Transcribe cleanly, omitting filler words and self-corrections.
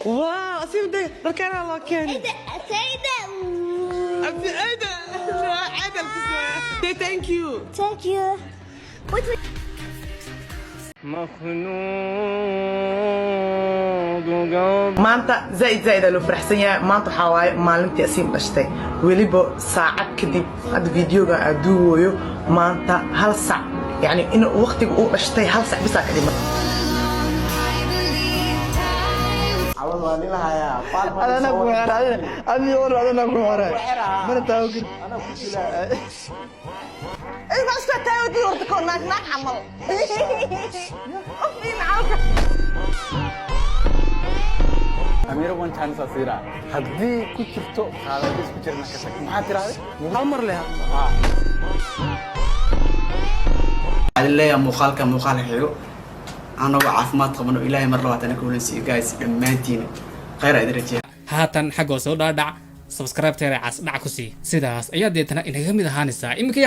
واو سيدي ركنا الله كان سيدة أبي أيدا عادل كسوة thank you thank you maanta zaid loo faraxsan yahay maanta waxa waaye maalintii asiin dhashtay weliba saacad kadib hadda videoga aad duubayo maanta hal sac yani in waqtiga uu dhashtay hal sac bisa ka dhiman أنا أقول أبي أقول أنا أقول من تاوكل إيه بس كتاودي ورتكون ناك عمل أفين عالك أمير وان كان ساسيرا هدي كتبتو هذا بس كتيرنا كسك ما ترى أمر لها الله يا مخالك مخال حلو أنا وعافمات قبنا إلهي مرة واتنا كلنا سي جايز دمانتين خير أدرجة haatan xagoo soo dhaadhac subscribe-teeda cas dhac ku sii sidaas ayaa deetana inaga mid ahaanaysaa imika